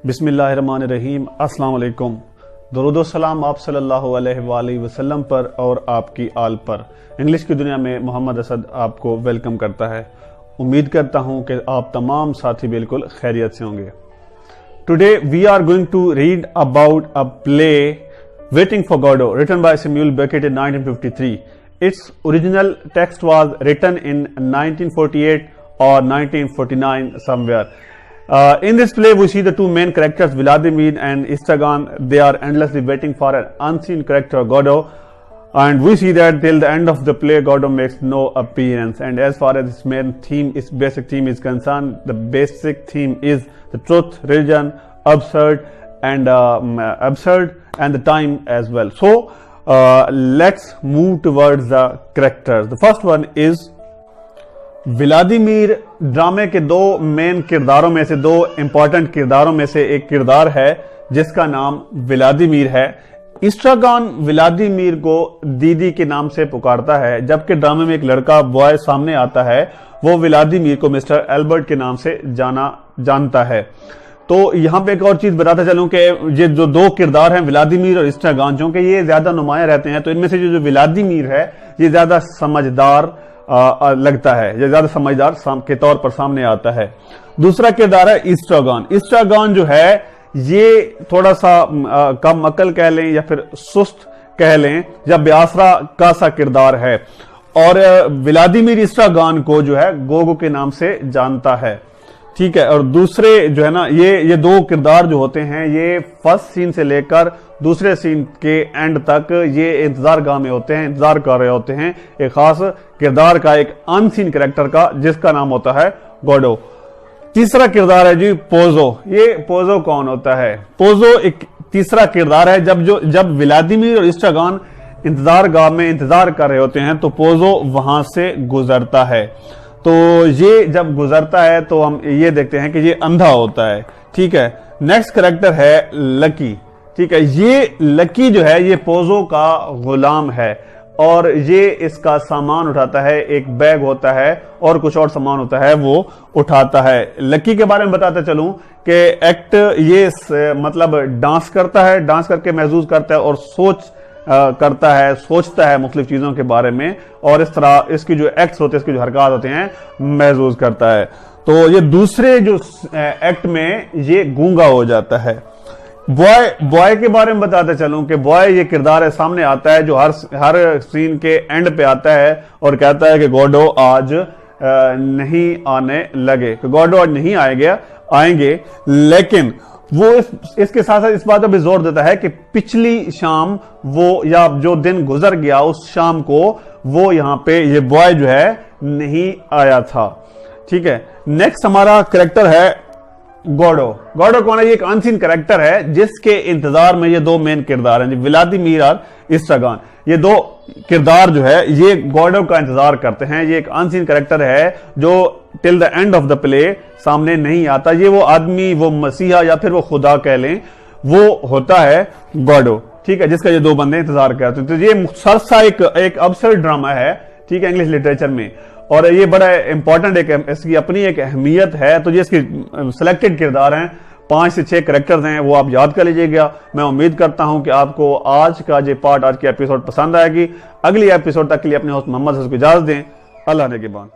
बिस्मिल्लाहिर्रहमानिर्रहीम। अस्सलाम वालेकुम। दुरूद व सलाम आप सल्लल्लाहु अलैहि वसल्लम पर और आपकी आल पर। इंग्लिश की दुनिया में मोहम्मद असद आपको वेलकम करता है। उम्मीद करता हूं कि आप तमाम साथी बिल्कुल खैरियत से होंगे। Today we are going to read about a play Waiting for Godot written by Samuel Beckett in 1953. Its original text was written in 1948 or 1949 somewhere. In this play, we see the two main characters, Vladimir and Istragan. They are endlessly waiting for an unseen character, Godot. And we see that till the end of the play, Godot makes no appearance. And as far as its main theme, its basic theme is concerned, the basic theme is the truth, religion, absurd, and the time as well. So, let's move towards the characters. The first one is Vladimir. ड्रामे के दो main किरदारों में से, दो important किरदारों में से एक किरदार है जिसका नाम व्लादिमीर है। इस्ट्रागान व्लादिमीर को दीदी के नाम से पुकारता है, जबकि ड्रामे में एक लड़का बॉय सामने आता है, वो व्लादिमीर को मिस्टर एल्बर्ट के नाम से जानता है। तो यहां पे एक और चीज बताता चलूं कि ये जो दो किरदार हैं व्लादिमीर और इस्ट्रागान, जो कि ये ज्यादा नुमाया रहते हैं, तो इनमें से जो व्लादिमीर है ये ज्यादा समझदार लगता है, ये ज्यादा समझदार के तौर पर सामने आता है। दूसरा किरदार है इस्ट्रागान। इस्ट्रागान जो है ये थोड़ा सा कम अकल कह लें या फिर सुस्त कह लें या बेआसरा का सा किरदार है, और व्लादिमीर इस्ट्रागान को जो है गोगो के नाम से जानता है। ठीक है। और दूसरे जो है ना, ये दो किरदार जो होते हैं ये फर्स्ट सीन से लेकर दूसरे सीन के एंड तक ये इंतजार गाह में होते हैं, इंतजार कर रहे होते हैं एक खास किरदार का, एक अनसीन कैरेक्टर का, जिसका नाम होता है गॉडो। तीसरा किरदार है जी पोजो। ये पोजो कौन होता है? पोजो एक तीसरा किरदार है। जब व्लादिमीर और इस्ट्रागान इंतजार गाह में इंतजार कर रहे होते हैं तो पोजो वहां से गुजरता है। तो ये जब गुजरता है तो हम ये देखते हैं कि ये अंधा होता है। ठीक है। नेक्स्ट कैरेक्टर है लकी। ठीक है। ये लकी जो है ये पोजो का गुलाम है और ये इसका सामान उठाता है, एक बैग होता है और कुछ और सामान होता है वो उठाता है। लकी के बारे में बताता चलूं कि एक्ट ये मतलब डांस करता है, डांस करके महसूस करता है और करता है, सोचता है मुख्तलिफ चीजों के बारे में, और इस तरह इसकी जो एक्ट्स होते हैं, इसकी जो हरकत होते हैं महसूस करता है। तो ये दूसरे जो एक्ट में ये गूंगा हो जाता है। बॉय के बारे में बताते चलूं कि बॉय ये किरदार है, सामने आता है जो हर सीन के एंड पे आता है और कहता है कि गॉडो आज नहीं आने लगे, कि गॉडो आज नहीं आएंगे, लेकिन वो इसके साथ साथ इस बात पर भी जोर देता है कि पिछली शाम वो या जो दिन गुजर गया उस शाम को वो यहां पे ये बॉय जो है नहीं आया था। ठीक है। नेक्स्ट हमारा कैरेक्टर है गॉडो। गॉडो कौन है? ये एक अनसीन कैरेक्टर है जिसके इंतजार में ये दो मेन किरदार हैं, व्लादिमीर और इस्ट्रागान। ये दो किरदार जो है ये गॉडो का इंतजार करते हैं। ये एक अनसीन कैरेक्टर है जो till the end of the play सामने नहीं आता। ये वो आदमी, वो मसीहा या फिर वो खुदा कह लें, वो होता है गॉडो। ठीक है। जिसका ये दो बंदे इंतजार करते हैं। तो ये सरसा एक अब्सर्ड ड्रामा है, ठीक है, इंग्लिश लिटरेचर में, और ये बड़ा इंपॉर्टेंट, एक इसकी अपनी एक अहमियत है। तो ये इसके सिलेक्टेड किरदार हैं, 5 से 6 कैरेक्टर्स हैं, वो आप याद कर लीजिएगा। मैं उम्मीद करता हूं कि आपको आज का ये पार्ट, आज की एपिसोड पसंद आएगी। अगली एपिसोड तक के लिए अपने होस्ट मोहम्मद असद को इजाजत दें। अल्लाह ने के बाद।